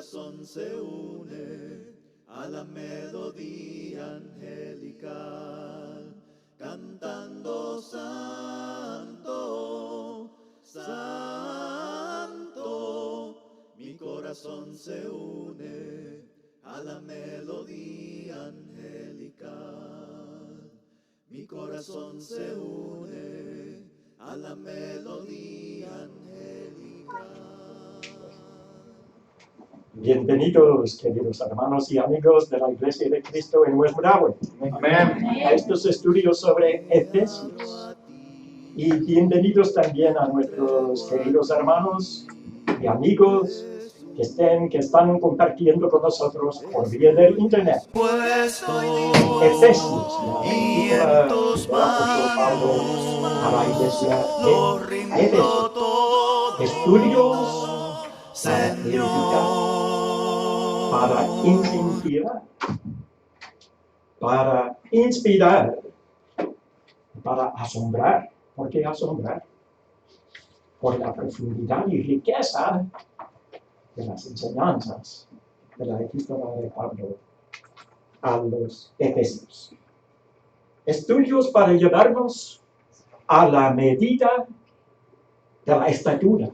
corazón se une a la melodía angelical, cantando santo, santo. Mi corazón se une a la melodía angelical. Mi corazón se une a la melodía angelical. Bienvenidos, queridos hermanos y amigos de la Iglesia de Cristo en West Broward. Amén. A estos estudios sobre Efesios. Y bienvenidos también a nuestros queridos hermanos y amigos que están compartiendo con nosotros por vía del Internet. Efesios, Y la en tus del apóstol Pablo a la iglesia lo en rindo Efesios. todo, Estudios para edificar, para Señor. incentivar, para inspirar, para asombrar. ¿Por qué asombrar? Por la profundidad y riqueza de las enseñanzas de la epístola de Pablo a los Efesios. Estudios para llevarnos a la medida de la estatura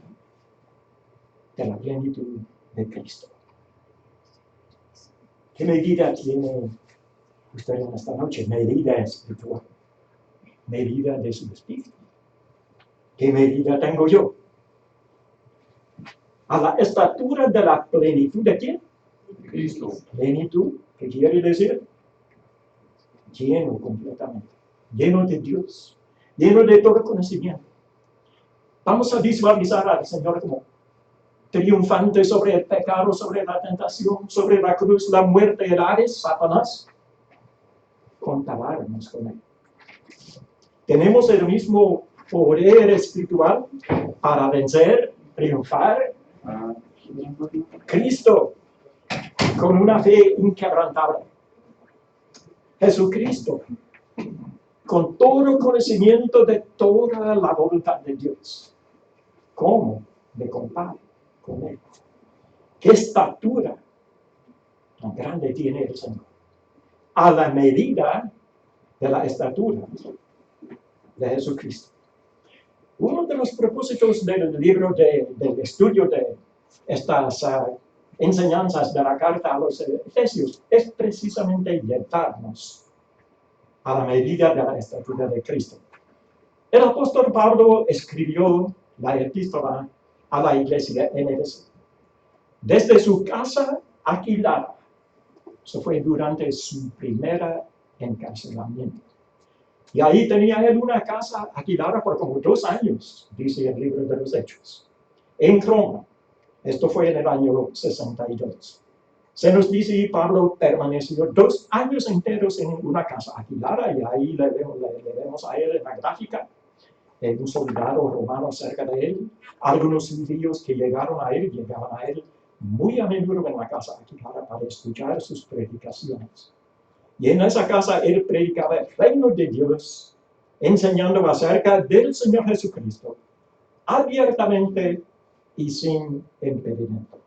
de la plenitud de Cristo. ¿Qué medida tiene usted en esta noche? Medida espiritual. Medida de su espíritu. ¿Qué medida tengo yo? A la estatura de la plenitud de ¿quién? Cristo. Plenitud, ¿qué quiere decir? Lleno completamente. Lleno de Dios. Lleno de todo conocimiento. Vamos a visualizar al Señor como triunfante sobre el pecado, sobre la tentación, sobre la cruz, la muerte, el Hades, Satanás. Compararnos con Él. Tenemos el mismo poder espiritual para vencer, triunfar. Cristo, con una fe inquebrantable. Jesucristo, con todo conocimiento de toda la voluntad de Dios. ¿Cómo me comparo con Él? ¿Qué estatura tan grande tiene el Señor? A la medida de la estatura de Jesucristo. Uno de los propósitos del libro del estudio de estas enseñanzas de la carta a los Efesios es precisamente llevarnos a la medida de la estatura de Cristo. El apóstol Pablo escribió la epístola a la iglesia en Éfeso. Desde su casa alquilada. Eso fue durante su primer encarcelamiento. Y ahí tenía él una casa alquilada por como 2 años, dice el libro de los Hechos, en Roma. Esto fue en el año 62. Se nos dice que Pablo permaneció 2 años enteros en una casa alquilada, y ahí le vemos a él en la gráfica, un soldado romano cerca de él, algunos judíos que llegaban a él muy a menudo en la casa alquilada para escuchar sus predicaciones. Y en esa casa él predicaba el reino de Dios, enseñando acerca del Señor Jesucristo, abiertamente y sin impedimento.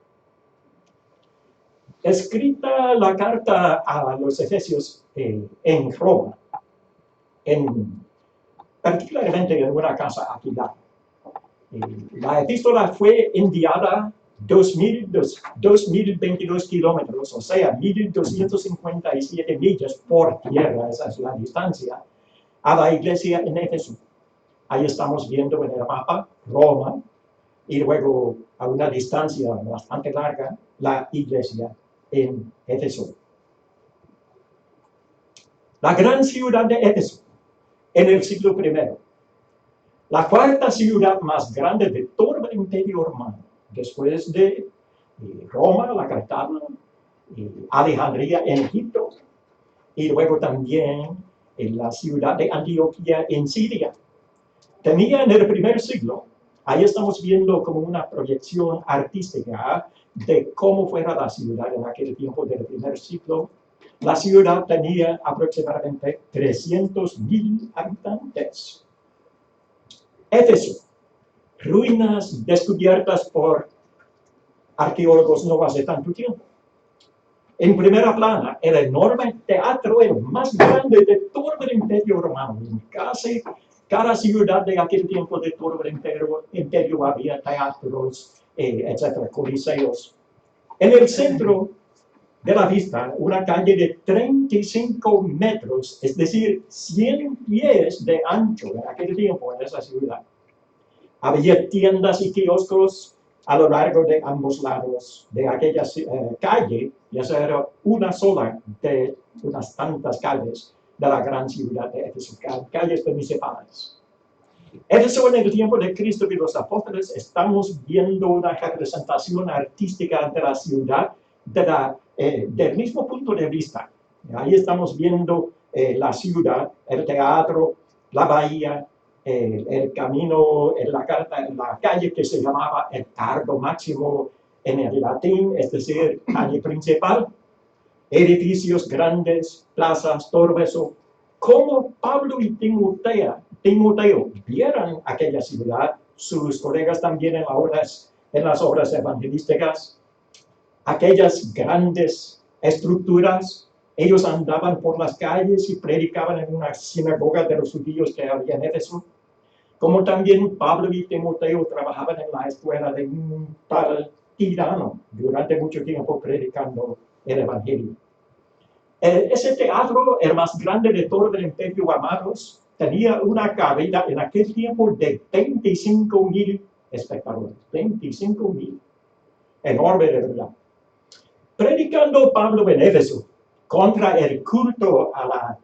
Escrita la carta a los Efesios en Roma, particularmente en una casa alquilada. La epístola fue enviada 2.022 kilómetros, o sea, 1.257 millas por tierra, esa es la distancia, a la iglesia en Éfeso. Ahí estamos viendo en el mapa Roma, y luego a una distancia bastante larga, la iglesia en Éfeso. La gran ciudad de Éfeso, en el siglo I, la 4ª ciudad más grande de todo el imperio romano, después de Roma, la capital, Alejandría en Egipto, y luego también en la ciudad de Antioquía en Siria. Tenía en el primer siglo, ahí estamos viendo como una proyección artística de cómo fuera la ciudad en aquel tiempo del primer siglo. La ciudad tenía aproximadamente 300.000 habitantes. Éfeso, ruinas descubiertas por arqueólogos no hace tanto tiempo. En primera plana, el enorme teatro, el más grande de todo el Imperio Romano. En casi cada ciudad de aquel tiempo de todo el imperio había teatros, etcétera, coliseos. En el centro de la vista, una calle de 35 metros, es decir, 100 pies de ancho en aquel tiempo en esa ciudad. Había tiendas y kioscos a lo largo de ambos lados de aquella calle, y esa era una sola de unas tantas calles de la gran ciudad de Éfeso, calles principales. Éfeso en el tiempo de Cristo y los apóstoles, estamos viendo una representación artística de la ciudad del mismo punto de vista. Ahí estamos viendo la ciudad, el teatro, la bahía, el camino, la calle que se llamaba el Cardo Máximo en el latín, es decir, calle principal, edificios grandes, plazas, todo eso. Como Pablo y Timoteo vieran aquella ciudad, sus colegas también en las obras evangelísticas, aquellas grandes estructuras, ellos andaban por las calles y predicaban en una sinagoga de los judíos que había en Éfeso, como también Pablo y Timoteo trabajaban en la escuela de un tal Tirano durante mucho tiempo predicando el evangelio. Ese teatro, el más grande de todo el imperio, amados, tenía una cabida en aquel tiempo de 25,000 espectadores. 25,000. Enorme de verdad. Predicando Pablo en Éfeso contra el culto a la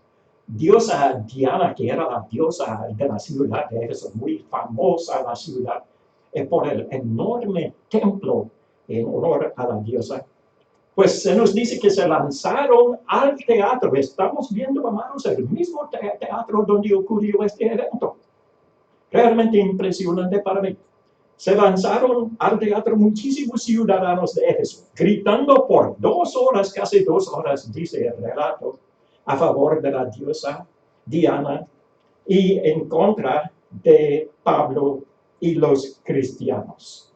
diosa Diana, que era la diosa de la ciudad de Éfeso, muy famosa la ciudad, por el enorme templo en honor a la diosa. Pues se nos dice que se lanzaron al teatro. Estamos viendo, amados, el mismo teatro donde ocurrió este evento. Realmente impresionante para mí. Se lanzaron al teatro muchísimos ciudadanos de Éfeso, gritando por 2 horas, casi 2 horas, dice el relato, a favor de la diosa Diana y en contra de Pablo y los cristianos.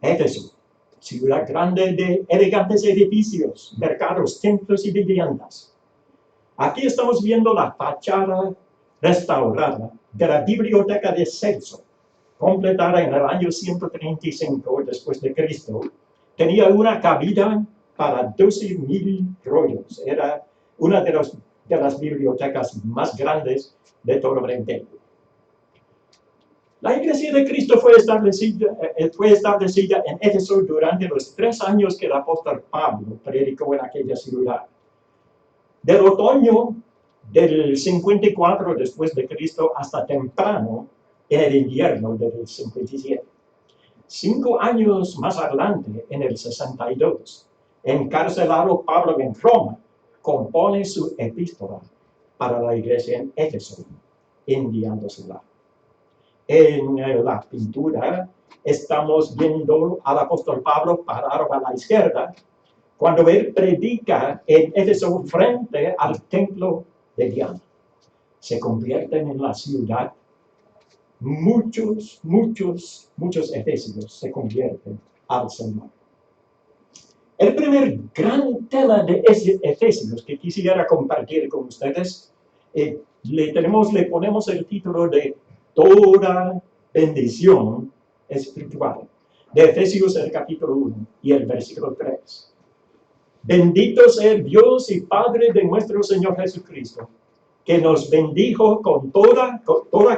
Éfeso, ciudad grande de elegantes edificios, mercados, templos y viviendas. Aquí estamos viendo la fachada restaurada de la biblioteca de Celso, completada en el año 135 después de Cristo. Tenía una cabida para 12,000 rollos. Era una de las bibliotecas más grandes de todo el imperio. La Iglesia de Cristo fue establecida en Éfeso durante los 3 años que el apóstol Pablo predicó en aquella ciudad. Del otoño del 54 después de Cristo hasta temprano en el invierno del 57. 5 años más adelante, en el 62, encarcelado Pablo en Roma, compone su epístola para la iglesia en Éfeso, enviándosela. En la pintura estamos viendo al apóstol Pablo parado a la izquierda, cuando él predica en Éfeso frente al templo de Diana. Se convierten en la ciudad. Muchos efesios se convierten al Señor. El primer gran tema de Efesios que quisiera compartir con ustedes, le ponemos el título de Toda bendición espiritual, de Efesios el capítulo 1 y el versículo 3. Bendito sea Dios y Padre de nuestro Señor Jesucristo, que nos bendijo con toda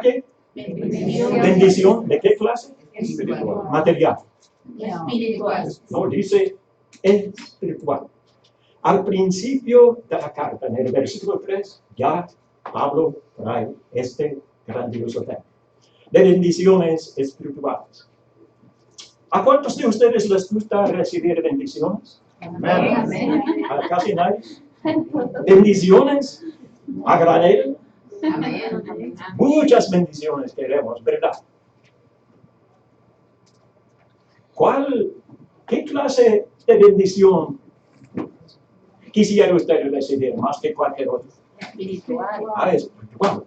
¿qué? Bendición. ¿De qué clase? Espiritual. Material. Espiritual. No, dice espiritual. Al principio de la carta, en el versículo 3, ya Pablo trae este grandioso tema de bendiciones espirituales. ¿A cuántos de ustedes les gusta recibir bendiciones? Amén. A casi nadie. Bendiciones a granel. Amén. Muchas bendiciones queremos, ¿verdad? ¿Qué clase de bendición quisiera usted recibir más que cualquier otro? Espiritual. Espiritual.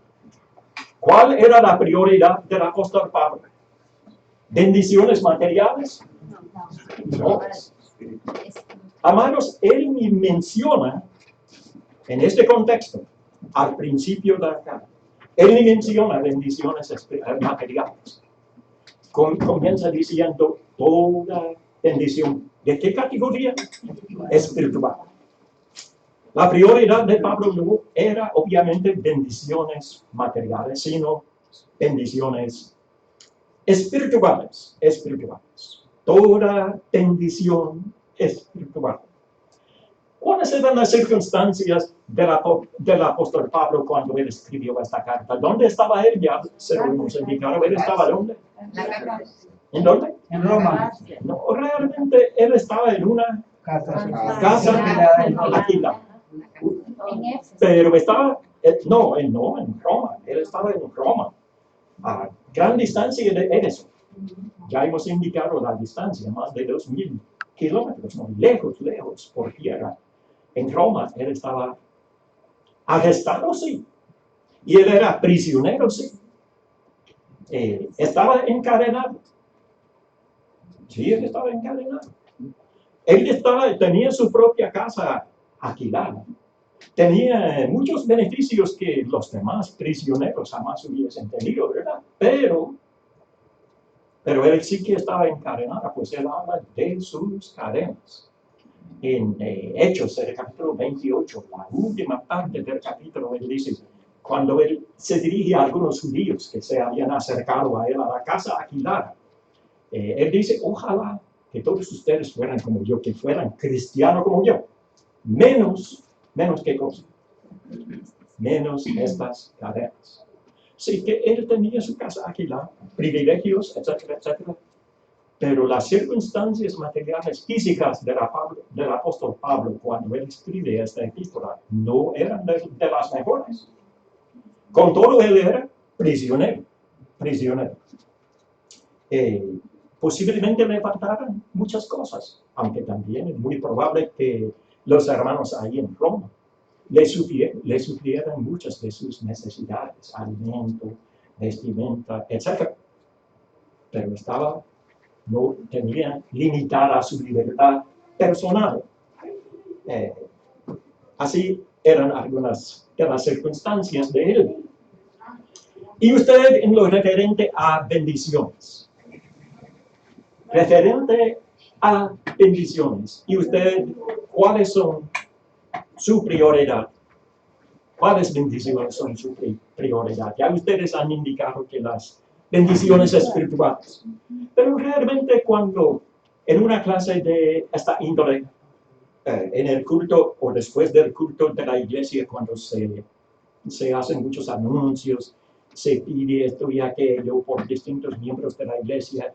¿Cuál era la prioridad del apóstol Pablo? ¿Bendiciones materiales? No. Amados, él me menciona en este contexto, al principio de la carta, él me menciona bendiciones materiales. Comienza diciendo toda bendición. ¿De qué categoría? Espiritual. La prioridad de Pablo no era obviamente bendiciones materiales, sino bendiciones espirituales. Toda bendición espiritual. ¿Cuáles eran las circunstancias del apóstol Pablo cuando él escribió esta carta? ¿Dónde estaba él? Ya se lo hemos indicado. ¿Él estaba dónde? ¿En dónde? En Roma. No, realmente él estaba en una casa alquilada. Pero estaba, no en Roma. Él estaba en Roma. A gran distancia de Éfeso. Ya hemos indicado la distancia, más de 2,000 kilómetros, ¿no? Lejos por tierra. En Roma él estaba arrestado, sí. Y él era prisionero, sí. Estaba encadenado. Sí, él estaba encadenado. Tenía su propia casa alquilada. Tenía muchos beneficios que los demás prisioneros jamás hubiesen tenido, ¿verdad? Pero él sí que estaba encadenado, pues él habla de sus cadenas. En Hechos, el capítulo 28, la última parte del capítulo, él dice, cuando él se dirige a algunos judíos que se habían acercado a él a la casa alquilada, él dice, ojalá que todos ustedes fueran como yo, que fueran cristianos como yo, menos qué cosa, menos estas cadenas. Sí que él tenía su casa alquilada, privilegios, etcétera, etcétera. Pero las circunstancias materiales físicas del apóstol Pablo cuando él escribe esta epístola no eran de las mejores. Con todo, él era prisionero. Posiblemente le faltaran muchas cosas, aunque también es muy probable que los hermanos ahí en Roma le sufrieran muchas de sus necesidades, alimento, vestimenta, etc. Pero no tenía limitada su libertad personal. Así eran algunas de las circunstancias de él. Y usted en lo referente a bendiciones. ¿Y usted cuáles son su prioridad? ¿Cuáles bendiciones son su prioridad? Ya ustedes han indicado que las bendiciones espirituales. Pero realmente cuando en una clase de esta índole, en el culto o después del culto de la iglesia, cuando se hacen muchos anuncios, se pide esto y aquello por distintos miembros de la iglesia,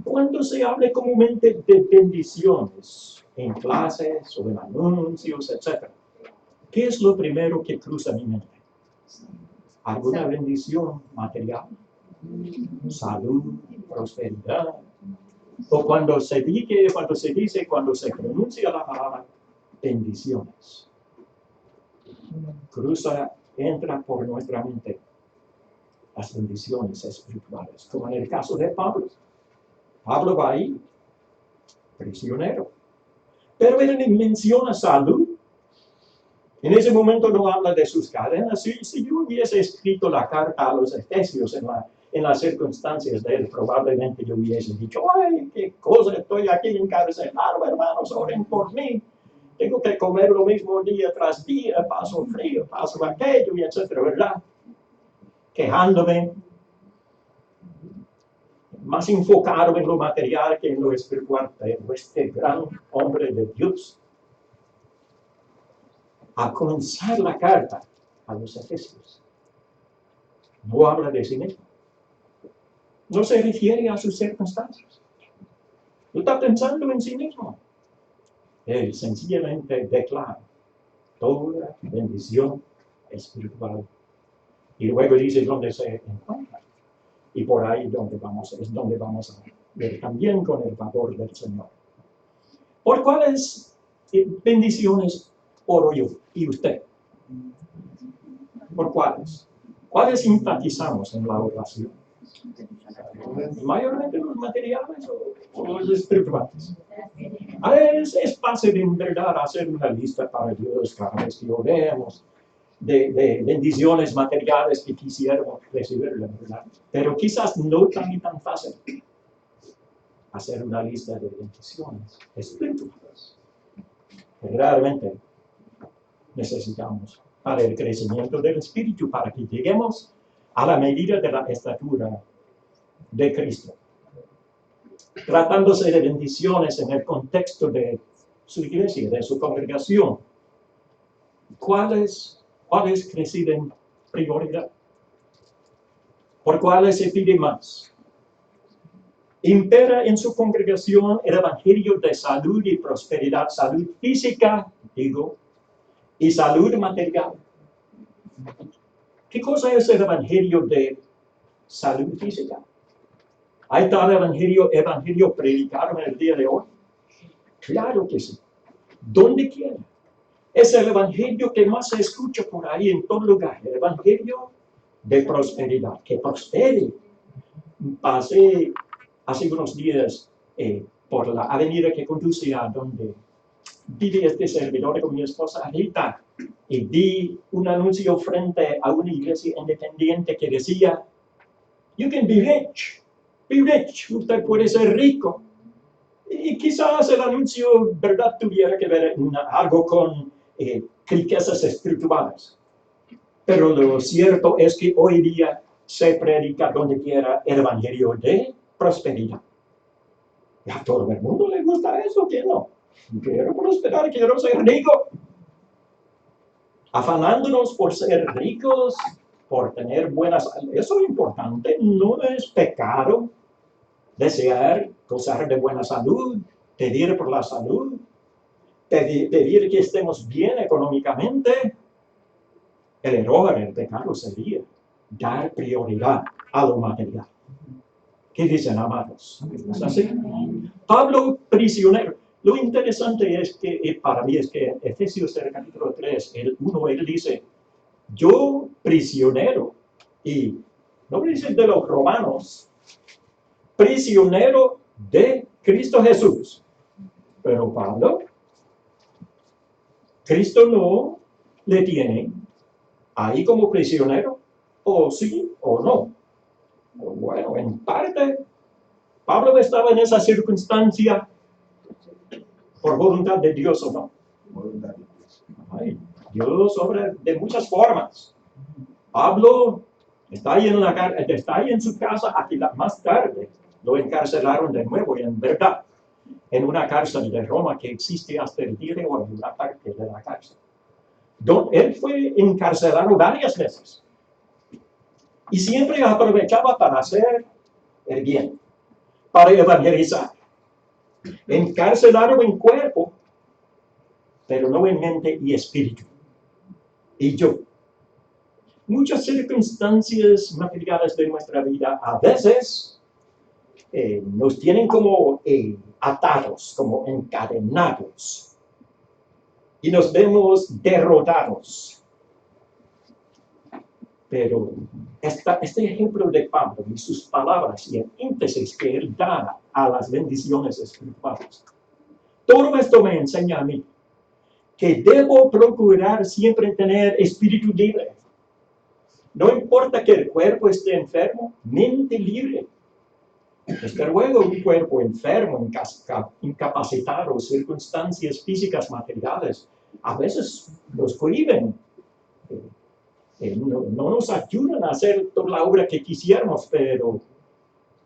cuando se habla comúnmente de bendiciones en clases o en anuncios, etc., ¿qué es lo primero que cruza mi mente? ¿Alguna bendición material? Salud, prosperidad. O cuando se pronuncia la palabra bendiciones, entra por nuestra mente las bendiciones espirituales, como en el caso de Pablo. Pablo va ahí, prisionero. Pero él menciona salud. En ese momento no habla de sus cadenas. Si yo hubiese escrito la carta a los Efesios en las circunstancias de él, probablemente yo hubiese dicho, ay, qué cosa, estoy aquí encarcelado, hermanos, oren por mí. Tengo que comer lo mismo día tras día, paso frío, paso aquello, y etcétera, ¿verdad? Quejándome, más enfocado en lo material que en lo espiritual, pero este gran hombre de Dios, al comenzar la carta a los Efesios, no habla de sí mismo. No se refiere a sus circunstancias. No está pensando en sí mismo. Él sencillamente declara toda bendición espiritual. Y luego dice dónde se encuentra. Y por ahí es donde vamos a ver también con el favor del Señor. ¿Por cuáles bendiciones oro yo y usted? ¿Por cuáles? ¿Cuáles enfatizamos en la oración? Mayormente los materiales o los espirituales. Es fácil en verdad hacer una lista para Dios cada vez que oremos de bendiciones materiales que quisiéramos recibir, la verdad. Pero quizás no tan fácil hacer una lista de bendiciones espirituales. Realmente necesitamos para el crecimiento del espíritu, para que lleguemos a la medida de la estatura de Cristo. Tratándose de bendiciones en el contexto de su iglesia, de su congregación, ¿cuáles reciben prioridad? ¿Por cuáles se pide más? Impera en su congregación el evangelio de salud y prosperidad, salud física, digo, y salud material. ¿Qué cosa es el evangelio de salud física? ¿Hay tal evangelio predicado en el día de hoy? Claro que sí. ¿Dónde quiera? Es el evangelio que más se escucha por ahí en todo lugar. El evangelio de prosperidad. Que prospere. Pasé hace unos días por la avenida que conduce a donde vive este servidor con mi esposa Rita. Y vi un anuncio frente a una iglesia independiente que decía, "You can be rich. Be rich. Usted puede ser rico." Y quizás el anuncio, ¿verdad?, tuviera que ver algo con riquezas espirituales. Pero lo cierto es que hoy día se predica donde quiera el evangelio de prosperidad. Y a todo el mundo le gusta eso, ¿quién no? Quiero prosperar, quiero ser rico. Afanándonos por ser ricos, por tener buenas... Eso es importante, no es pecado. Desear gozar de buena salud, pedir por la salud, pedir que estemos bien económicamente. El error, el pecado sería dar prioridad a lo material. ¿Qué dicen, amados? ¿Es así? Pablo, prisionero. Lo interesante es que, para mí, es que en Efesios capítulo 3, el 1, él dice, yo prisionero, y no dice de los romanos, prisionero de Cristo Jesús. Pero Pablo, Cristo no le tiene ahí como prisionero, o sí o no. Bueno, en parte, Pablo estaba en esa circunstancia por voluntad de Dios o no. Ay, Dios obra de muchas formas. Pablo está ahí en su casa, aquí más tarde lo encarcelaron de nuevo, y en verdad, en una cárcel de Roma que existe hasta el día de hoy, una parte de la cárcel. Él fue encarcelado varias veces y siempre aprovechaba para hacer el bien, para evangelizar. Encarcelado en cuerpo, pero no en mente y espíritu. Y yo. Muchas circunstancias materiales de nuestra vida a veces nos tienen como atados, como encadenados. Y nos vemos derrotados. Pero este ejemplo de Pablo y sus palabras y el énfasis que él da a las bendiciones espirituales, todo esto me enseña a mí que debo procurar siempre tener espíritu libre. No importa que el cuerpo esté enfermo, mente libre. Desde luego, un cuerpo enfermo, incapacitado, circunstancias físicas, materiales, a veces nos cohiben. No nos ayudan a hacer toda la obra que quisiéramos, pero,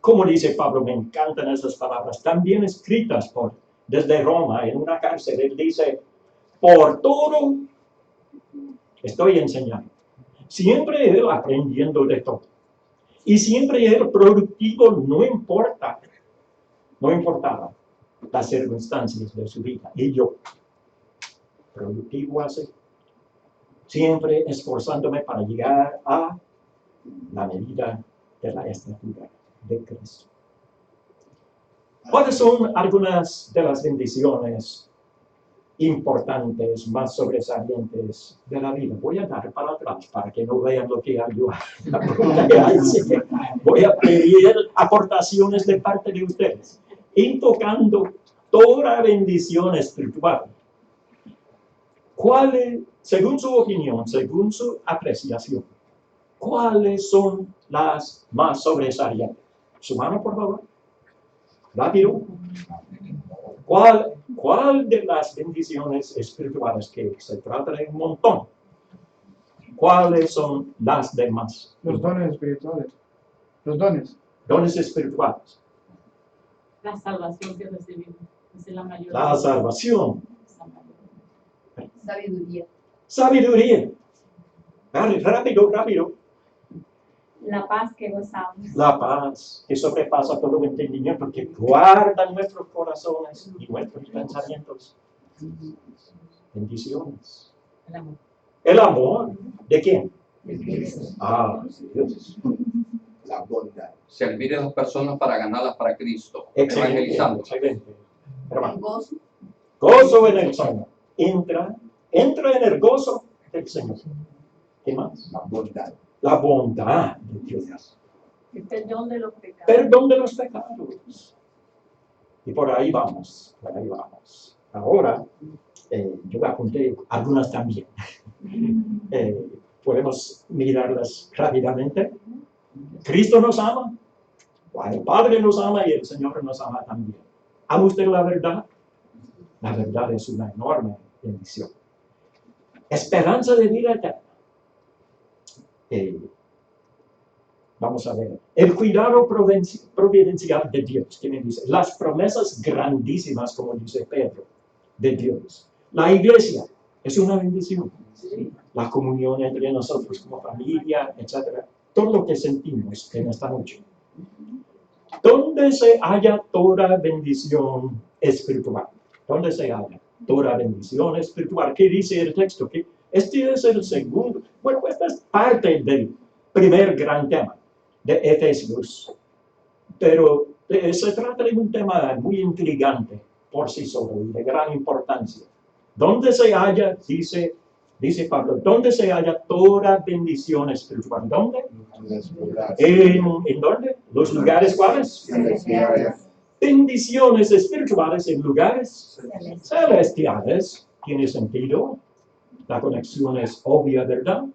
como dice Pablo, me encantan esas palabras, también escritas desde Roma, en una cárcel. Él dice, por todo estoy enseñando. Siempre él aprendiendo de todo. Y siempre él productivo, no importaba las circunstancias de su vida. Y yo, productivo así, siempre esforzándome para llegar a la medida de la estatura de Cristo. ¿Cuáles son algunas de las bendiciones importantes, más sobresalientes de la vida. Voy a dar para atrás para que no vean lo que hay yo. La pregunta que hay, así que voy a pedir aportaciones de parte de ustedes. Invocando toda bendición espiritual. ¿Cuáles, según su opinión, según su apreciación, cuáles son las más sobresalientes? Su mano, por favor. Rápido. ¿Cuál de las bendiciones espirituales, que se trata de un montón, cuáles son las demás? Los dones espirituales. Los dones. Dones espirituales. La salvación que recibimos. Esa es la mayor. La salvación. Sabiduría. Sabiduría. Rápido. La paz que gozamos. La paz que sobrepasa todo entendimiento, que guarda nuestros corazones y nuestros pensamientos. Bendiciones. El amor. El amor. ¿De quién? De Cristo. Ah, Dios. La bondad. Servir a las personas para ganarlas para Cristo. Excelente. Evangelizando. Excelente. Hermano. Gozo. Gozo en el Señor. Entra en el gozo del Señor. ¿Qué más? La bondad. La bondad de Dios. El perdón de los pecados. Perdón de los pecados. Y por ahí vamos. Ahora, yo apunté algunas también. Podemos mirarlas rápidamente. Cristo nos ama. El Padre nos ama y el Señor nos ama también. ¿Ama usted la verdad? La verdad es una enorme bendición. Esperanza de vida eterna. Vamos a ver. El cuidado providencial de Dios. ¿Qué me dice? Las promesas grandísimas, como dice Pedro, de Dios. La iglesia es una bendición. La comunión entre nosotros como familia, etc. Todo lo que sentimos en esta noche. ¿Dónde se halla toda bendición espiritual? ¿Dónde se halla toda bendición espiritual? ¿Qué dice el texto? Que este es el segundo. Bueno, esta es parte del primer gran tema de Efesios. Pero se trata de un tema muy intrigante por sí solo y de gran importancia. ¿Dónde se halla, dice Pablo, dónde se halla toda bendición espiritual? ¿Dónde? ¿En dónde? ¿Los lugares cuáles? Bendiciones espirituales en lugares celestiales. ¿Tiene sentido? La conexión es obvia, ¿verdad?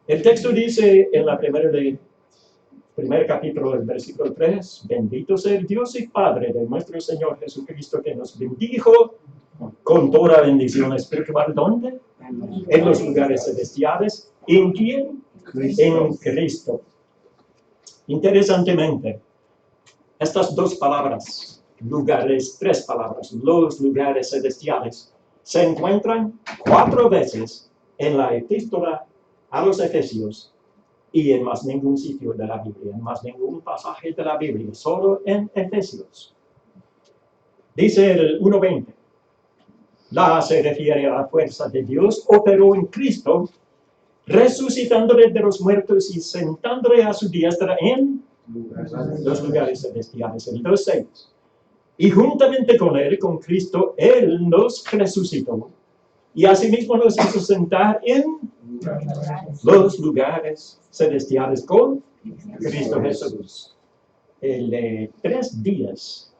El texto dice en la primer capítulo del versículo 3, bendito sea el Dios y Padre de nuestro Señor Jesucristo, que nos bendijo con toda bendición espiritual. ¿Dónde? En los lugares celestiales. ¿En quién? En Cristo. Interesantemente, estas dos palabras, tres palabras, los lugares celestiales, se encuentran 4 veces en la epístola a los Efesios y en más ningún sitio de la Biblia, en más ningún pasaje de la Biblia, solo en Efesios. Dice el 1:20, se refiere a la fuerza de Dios, operó en Cristo, resucitándole de los muertos y sentándole a su diestra en los lugares celestiales. El 2:6. Y juntamente con él, con Cristo, él nos resucitó y asimismo nos hizo sentar en los lugares celestiales con Cristo Jesús. El de 3 días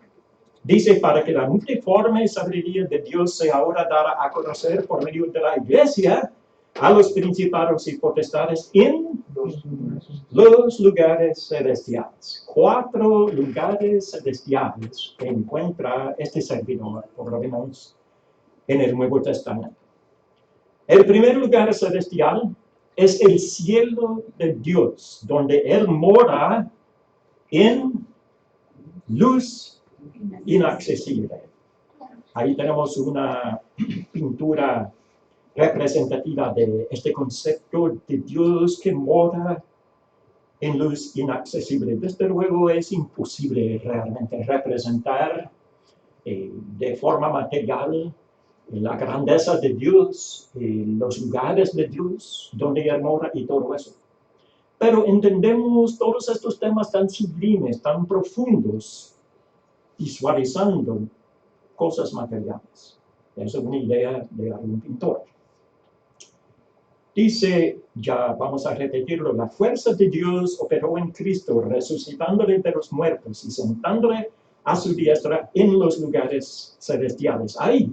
dice, para que la multiforme sabiduría de Dios sea ahora dada a conocer por medio de la iglesia a los principados y potestades en los lugares celestiales. 4 lugares celestiales que encuentra este servidor, por lo menos en el Nuevo Testamento. El primer lugar celestial es el cielo de Dios, donde Él mora en luz inaccesible. Ahí tenemos una pintura representativa de este concepto de Dios que mora en luz inaccesible. Desde luego es imposible realmente representar de forma material la grandeza de Dios, los lugares de Dios, donde Él mora y todo eso. Pero entendemos todos estos temas tan sublimes, tan profundos, visualizando cosas materiales. Es una idea de algún pintor. Dice, ya vamos a repetirlo, la fuerza de Dios operó en Cristo, resucitándole de los muertos y sentándole a su diestra en los lugares celestiales. Ahí,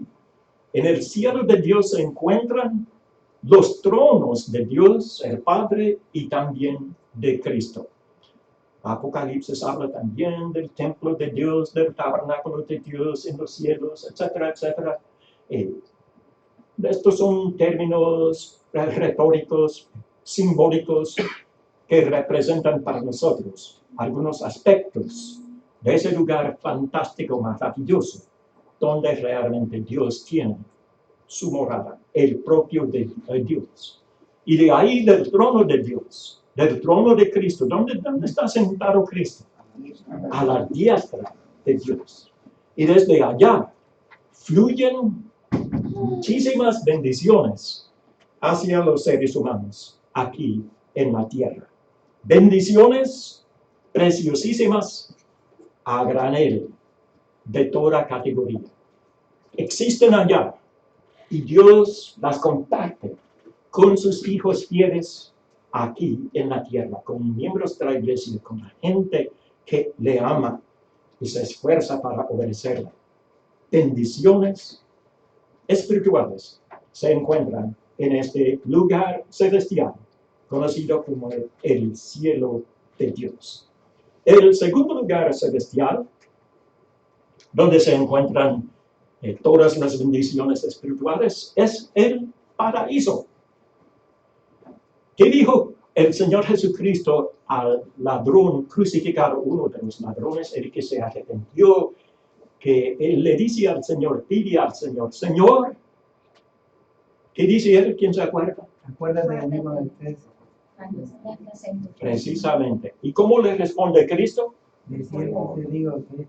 en el cielo de Dios se encuentran los tronos de Dios, el Padre, y también de Cristo. Apocalipsis habla también del templo de Dios, del tabernáculo de Dios en los cielos, etcétera, etcétera. Estos son términos retóricos, simbólicos, que representan para nosotros algunos aspectos de ese lugar fantástico, maravilloso, donde realmente Dios tiene su morada, el propio de Dios. Y de ahí del trono de Dios, del trono de Cristo, ¿dónde está sentado Cristo? A la diestra de Dios. Y desde allá fluyen muchísimas bendiciones hacia los seres humanos aquí en la tierra. Bendiciones preciosísimas a granel de toda categoría. Existen allá y Dios las comparte con sus hijos fieles aquí en la tierra, con miembros de la iglesia, con la gente que le ama y se esfuerza para obedecerle. Bendiciones espirituales se encuentran en este lugar celestial, conocido como el cielo de Dios. El segundo lugar celestial, donde se encuentran todas las bendiciones espirituales, es el paraíso. ¿Qué dijo el Señor Jesucristo al ladrón crucificado, uno de los ladrones, el que se arrepintió, que él le dice al Señor, pide al Señor, Señor, ¿qué dice él? ¿Quién se acuerda? Acuérdate de mí con el precio. Precisamente. ¿Y cómo le responde Cristo? De cierto te digo que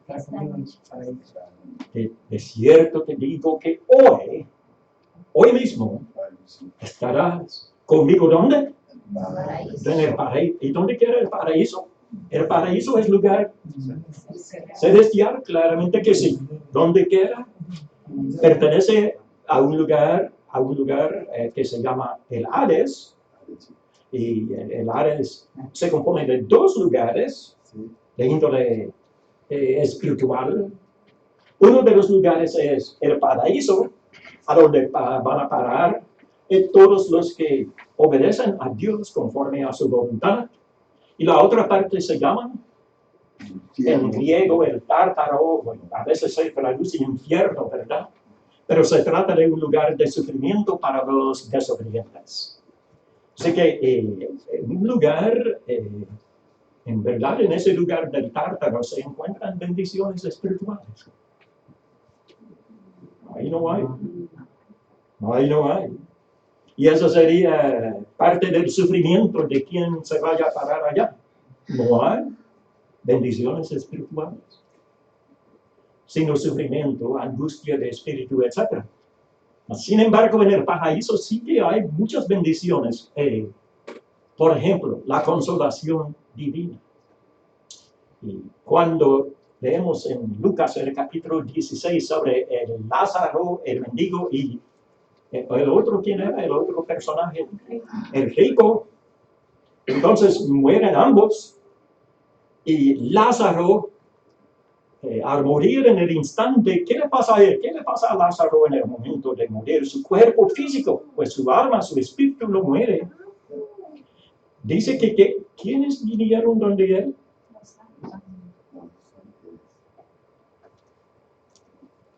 está conmigo en el paraíso. De cierto te digo que hoy mismo, estarás conmigo, ¿dónde? En el paraíso. ¿Y dónde queda el paraíso? El paraíso es lugar celestial, claramente que sí. ¿Dónde queda? Pertenece a un lugar que se llama el Hades. Y el Hades se compone de dos lugares de índole espiritual. Uno de los lugares es el paraíso, a donde van a parar todos los que obedecen a Dios conforme a su voluntad. Y la otra parte se llama, en griego, el tártaro, bueno, a veces se traduce infierno, ¿verdad? Pero se trata de un lugar de sufrimiento para los desobedientes. Así que en un lugar, en verdad, en ese lugar del tártaro se encuentran bendiciones espirituales. Ahí no hay. Ahí no hay. Y eso sería parte del sufrimiento de quien se vaya a parar allá. No hay bendiciones espirituales, sino sufrimiento, angustia de espíritu, etc. Sin embargo, en el paraíso sí que hay muchas bendiciones. Por ejemplo, la consolación divina. Y cuando leemos en Lucas el capítulo 16 sobre el Lázaro, el mendigo y el otro, ¿quién era? El otro personaje, el rico. Entonces mueren ambos y Lázaro, al morir en el instante, ¿qué le pasa a él? ¿Qué le pasa a Lázaro en el momento de morir? Su cuerpo físico, pues su alma, su espíritu no muere. Dice que ¿quiénes vinieron donde él?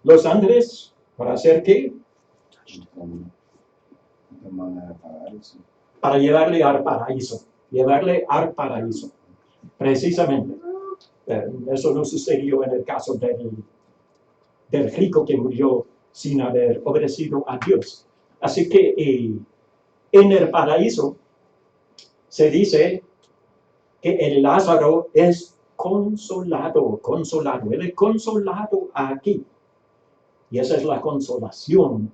Los ángeles, ¿para hacer qué? Para llevarle al paraíso. Llevarle al paraíso. Precisamente. Eso no sucedió en el caso del rico que murió sin haber obedecido a Dios. Así que en el paraíso se dice que el Lázaro es consolado. Él es consolado aquí. Y esa es la consolación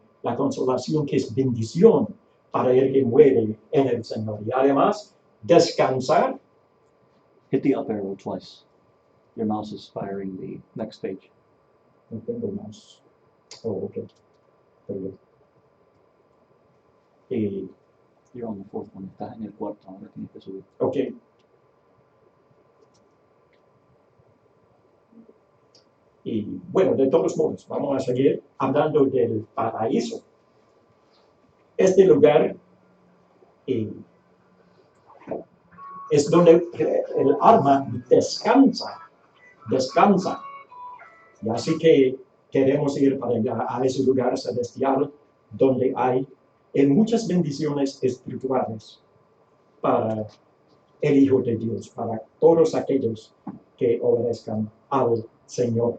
que es bendición para el que muere en el Señor. Y además, descansar. Hit the up arrow twice. Your mouse is firing the next page. No tengo más. Oh, ok. You're on the fourth one. Estás en el cuarto, ahora tienes que subir. Ok. Y bueno, de todos modos, vamos a seguir hablando del paraíso. Este lugar es donde el alma descansa. Y así que queremos ir para allá, a ese lugar celestial donde hay muchas bendiciones espirituales para el Hijo de Dios, para todos aquellos que obedezcan al Señor.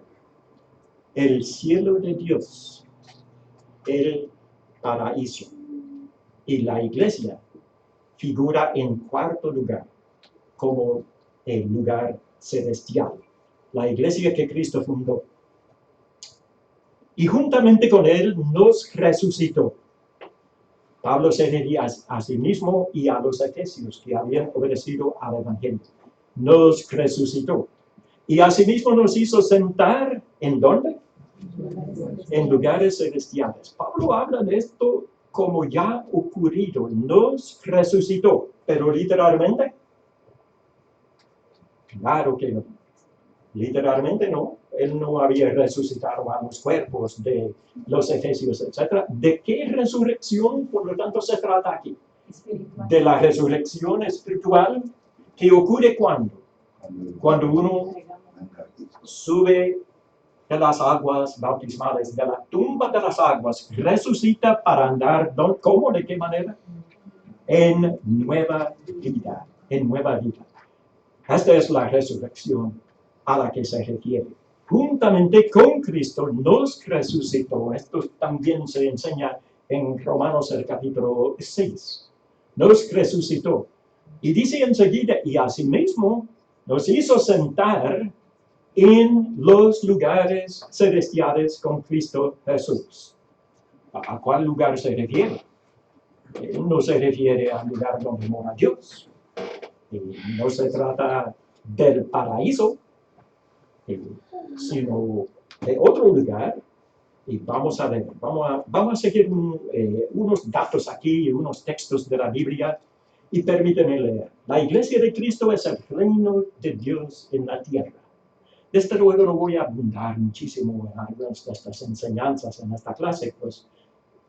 El cielo de Dios, el paraíso, y la iglesia figura en cuarto lugar como el lugar celestial, la iglesia que Cristo fundó. Y juntamente con él nos resucitó. Pablo se refería a sí mismo y a los efesios que habían obedecido al Evangelio. Nos resucitó. Y asimismo nos hizo sentar, ¿en dónde? En lugares celestiales. Pablo habla de esto como ya ocurrido. Nos resucitó. Pero literalmente, claro que no. Literalmente no. Él no había resucitado a los cuerpos de los efesios, etc. ¿De qué resurrección, por lo tanto, se trata aquí? De la resurrección espiritual que ocurre cuando uno sube de las aguas bautismales, de la tumba de las aguas, resucita para andar, ¿cómo? ¿De qué manera? En nueva vida, en nueva vida. Esta es la resurrección a la que se refiere. Juntamente con Cristo nos resucitó. Esto también se enseña en Romanos el capítulo 6. Nos resucitó. Y dice enseguida, y asimismo nos hizo sentar en los lugares celestiales con Cristo Jesús. ¿A cuál lugar se refiere? No se refiere al lugar donde mora Dios. No se trata del paraíso, sino de otro lugar. Y vamos a ver, vamos a seguir unos datos aquí, unos textos de la Biblia, y permítanme leer. La iglesia de Cristo es el reino de Dios en la tierra. Desde luego no voy a abundar muchísimo en algunas de estas enseñanzas en esta clase, pues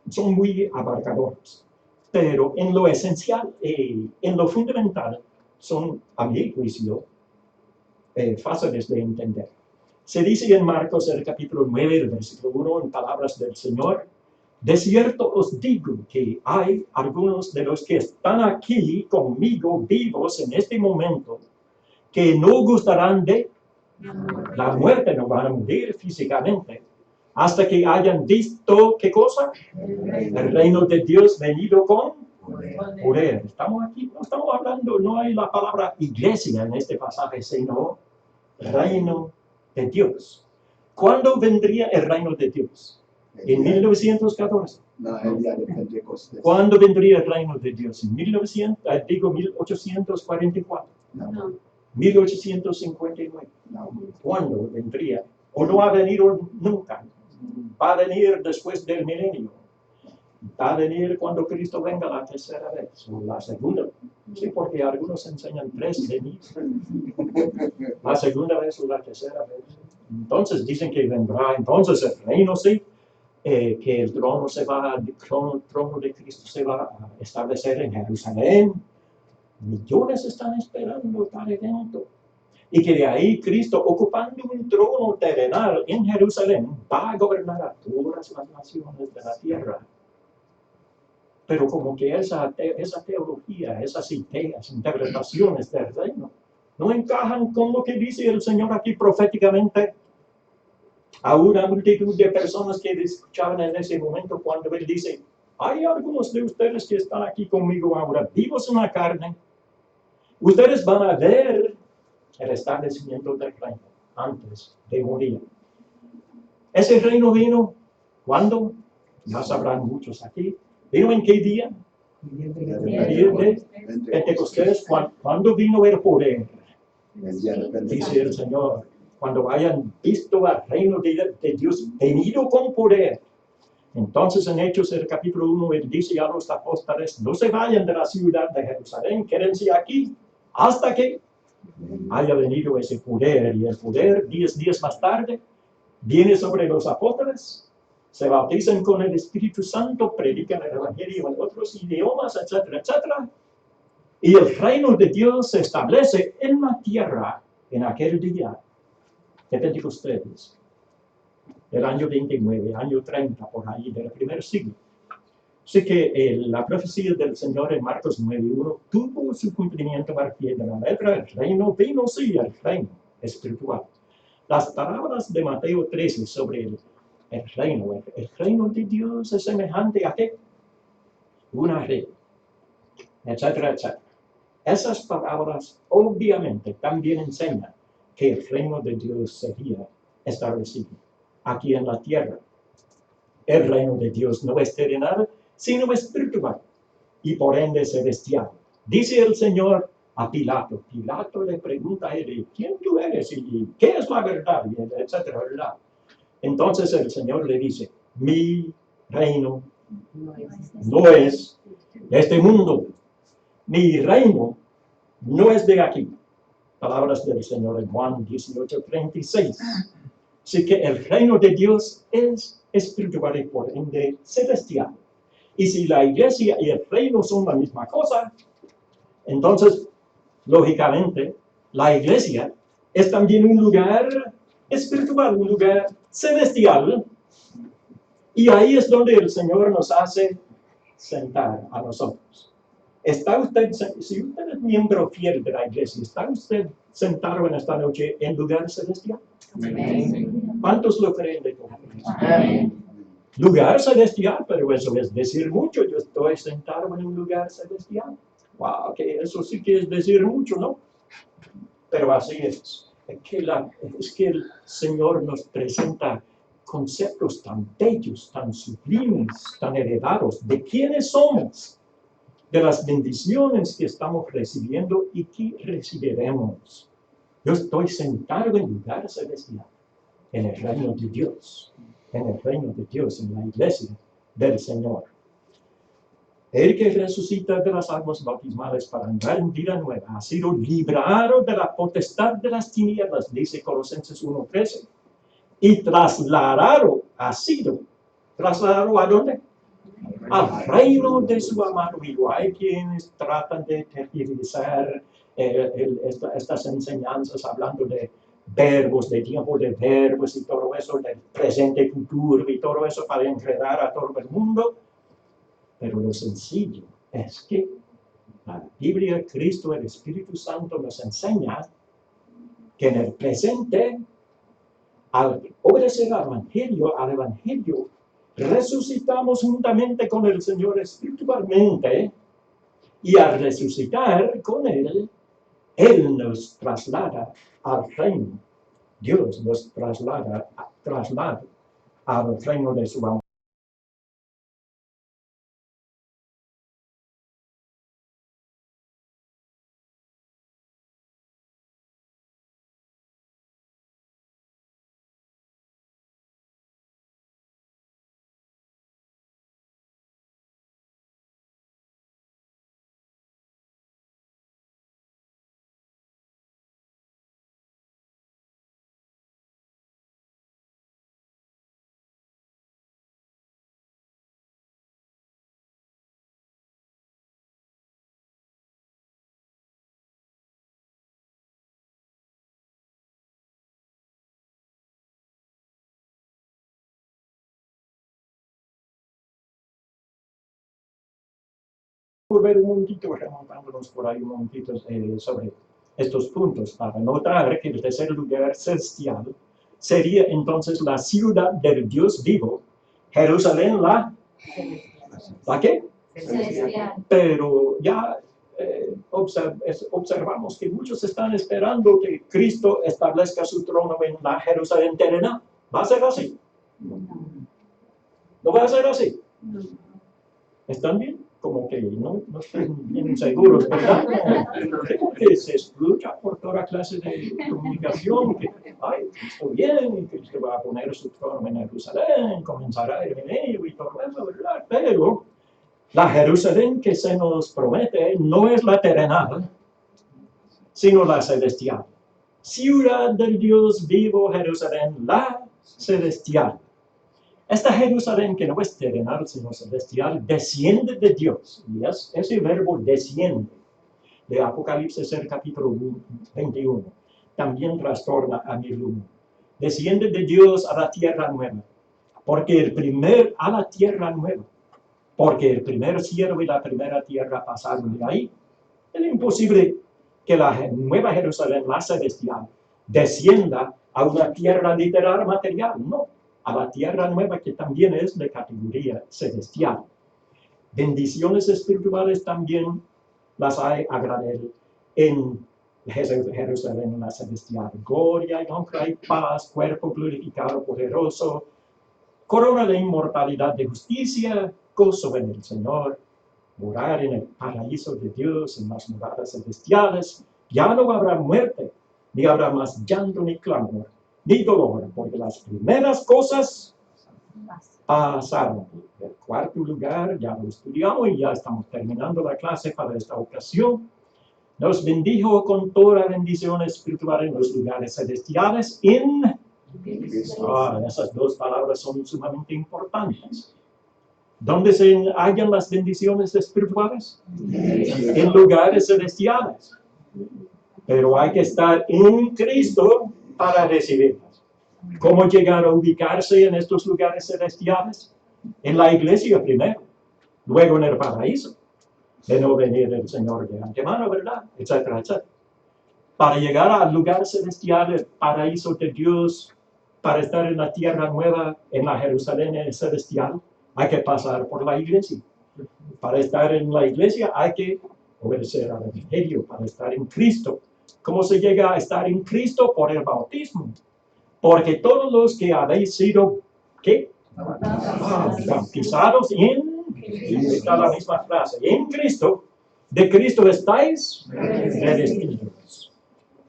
son muy abarcadoras. Pero en lo esencial, en lo fundamental, son, a mi juicio, fáciles de entender. Se dice en Marcos, el capítulo 9, el versículo 1, en palabras del Señor: de cierto os digo que hay algunos de los que están aquí conmigo vivos en este momento que no gustarán de la muerte, no van a morir físicamente, hasta que hayan visto, ¿qué cosa? El reino de Dios venido con poder. Estamos aquí, no estamos hablando, no hay la palabra iglesia en este pasaje, sino reino de Dios. ¿Cuándo vendría el reino de Dios? En 1914. No, el día de Pentecostés. ¿Cuándo vendría el reino de Dios? En 1844. No, 1859. no. ¿Cuándo vendría? ¿O no ha venido nunca? Va a venir después del milenio. Va a venir cuando Cristo venga la tercera vez, o la segunda. Sí, porque algunos enseñan 3 venidas. La segunda vez o la tercera vez. Entonces dicen que vendrá entonces el reino, sí, que el trono de Cristo se va a establecer en Jerusalén. Millones están esperando tal evento. Y que de ahí Cristo, ocupando un trono terrenal en Jerusalén, va a gobernar a todas las naciones de la tierra. Pero como que esa teología, esas ideas, interpretaciones del reino, no encajan con lo que dice el Señor aquí proféticamente a una multitud de personas que escuchaban en ese momento cuando Él dice: hay algunos de ustedes que están aquí conmigo ahora, vivos en la carne. Ustedes van a ver el establecimiento del reino antes de morir. Ese reino vino, ¿cuándo? Ya sabrán muchos aquí. ¿Vino en qué día? El día de Pentecostés. ¿Cuándo vino el poder? El día de Pentecostés. Dice el Señor: cuando hayan visto al reino de Dios venido con poder. Entonces en Hechos, el capítulo 1, él dice a los apóstoles, no se vayan de la ciudad de Jerusalén, quédense aquí hasta que haya venido ese poder. Y el poder, 10 días más tarde, viene sobre los apóstoles, se bautizan con el Espíritu Santo, predican el Evangelio en otros idiomas, etcétera, etcétera. Y el reino de Dios se establece en la tierra en aquel día de Pentecostés, del año 29, año 30, por ahí, del primer siglo. Así que la profecía del Señor en Marcos 9:1 tuvo su cumplimiento al pie de la letra. El reino vino, sí, el reino espiritual. Las palabras de Mateo 13 sobre el reino de Dios es semejante a ¿qué? Una red, etcétera, etcétera. Esas palabras obviamente también enseñan que el reino de Dios sería establecido aquí en la tierra. El reino de Dios no es terrenal, sino espiritual y por ende celestial. Dice el Señor a Pilato. Pilato le pregunta a él, ¿quién tú eres? ¿Y qué es la verdad? Etcétera, ¿verdad? Entonces el Señor le dice, mi reino no es de este mundo. Mi reino no es de aquí. Palabras del Señor en Juan 18:36. Así que el reino de Dios es espiritual y por ende celestial. Y si la iglesia y el reino son la misma cosa, entonces, lógicamente, la iglesia es también un lugar espiritual, un lugar celestial. Y ahí es donde el Señor nos hace sentar a nosotros. ¿Está usted, si usted es miembro fiel de la iglesia, está usted sentado en esta noche en lugar celestial? Amén. ¿Cuántos lo creen de todo? Amén. Lugar celestial, pero eso es decir mucho. Yo estoy sentado en un lugar celestial. Wow, que eso sí que es decir mucho, ¿no? Pero así es. Es que el Señor nos presenta conceptos tan bellos, tan sublimes, tan elevados de quiénes somos, de las bendiciones que estamos recibiendo y que recibiremos. Yo estoy sentado en lugar celestial, en el reino de Dios, en el reino de Dios, en la iglesia del Señor. El que resucita de las aguas bautismales para entrar en vida nueva ha sido librado de la potestad de las tinieblas, dice Colosenses 1:13. Y trasladado ha sido. ¿Trasladado a dónde? Al reino de su amado Hijo. Hay quienes tratan de tergiversar estas enseñanzas hablando de verbos, de tiempo de verbos y todo eso, del presente, futuro y todo eso para enredar a todo el mundo. Pero lo sencillo es que la Biblia, Cristo, el Espíritu Santo nos enseña que en el presente, al obedecer al Evangelio, resucitamos juntamente con el Señor espiritualmente y al resucitar con Él nos traslada al reino. Dios nos traslada al reino de su amor. Volver un momentito, remontándonos por ahí un momentito sobre estos puntos, para notar que el tercer lugar celestial sería entonces la ciudad del Dios vivo, Jerusalén, ¿la qué? Celestial. Pero ya observamos que muchos están esperando que Cristo establezca su trono en la Jerusalén terrenal. ¿Va a ser así? ¿No va a ser así? ¿Están bien? como que no estoy bien seguros, ¿verdad? Creo que se escucha por toda clase de comunicación que, ay, Cristo viene, y Cristo va a poner su trono en Jerusalén, comenzará el milenio y todo eso, ¿verdad? Pero la Jerusalén que se nos promete no es la terrenal, sino la celestial. Ciudad del Dios vivo, Jerusalén, la celestial. Esta Jerusalén, que no es terrenal, sino celestial, desciende de Dios. Y ese verbo desciende, de Apocalipsis, el capítulo 21, también trastorna a mi rumbo. Desciende de Dios a la tierra nueva. Porque a la tierra nueva. Porque el primer cielo y la primera tierra pasaron de ahí. Es imposible que la nueva Jerusalén, la celestial, descienda a una tierra literal material. No. A la tierra nueva que también es de categoría celestial. Bendiciones espirituales también las hay a granel en Jerusalén, la celestial. Gloria y honra y paz, cuerpo glorificado, poderoso, corona de inmortalidad, de justicia, gozo en el Señor, morar en el paraíso de Dios, en las moradas celestiales. Ya no habrá muerte, ni habrá más llanto ni clamor, ni dolor, porque las primeras cosas pasaron. El cuarto lugar ya lo estudiamos y ya estamos terminando la clase para esta ocasión. Nos bendijo con toda bendición espiritual en los lugares celestiales esas dos palabras son sumamente importantes. ¿Dónde se hallan las bendiciones espirituales? En lugares celestiales. Pero hay que estar en Cristo para recibirlas. ¿Cómo llegar a ubicarse en estos lugares celestiales? En la iglesia primero, luego en el paraíso. De no venir el Señor de antemano, ¿verdad? Etcétera, etcétera. Para llegar al lugar celestial, el paraíso de Dios, para estar en la tierra nueva, en la Jerusalén celestial, hay que pasar por la iglesia. Para estar en la iglesia hay que obedecer al Evangelio, para estar en Cristo. ¿Cómo se llega a estar en Cristo? Por el bautismo. Porque todos los que habéis sido, ¿qué? Bautizados está la misma frase, en Cristo, de Cristo estáis revestidos.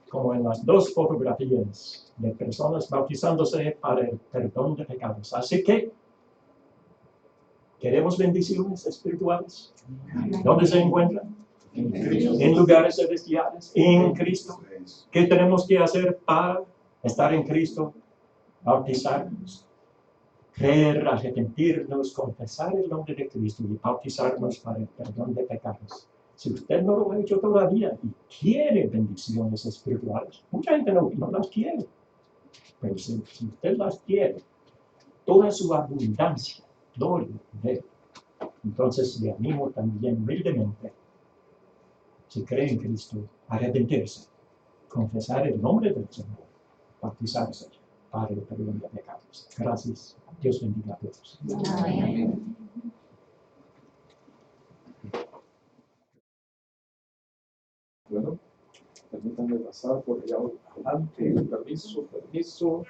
Como en las dos fotografías de personas bautizándose para el perdón de pecados. Así que, ¿queremos bendiciones espirituales? ¿Dónde se encuentran? En lugares celestiales, en Cristo. ¿Qué tenemos que hacer para estar en Cristo? Bautizarnos, creer, arrepentirnos, confesar el nombre de Cristo y bautizarnos para el perdón de pecados. Si usted no lo ha hecho todavía y quiere bendiciones espirituales, mucha gente no las quiere, pero si usted las quiere, toda su abundancia, gloria de Él, entonces le animo también humildemente, si cree en Cristo, arrepentirse, confesar el nombre del Señor, bautizarse para el perdón de pecados. Gracias. Dios bendiga a todos. Amén. Bueno, permítanme pasar por allá adelante. Permiso.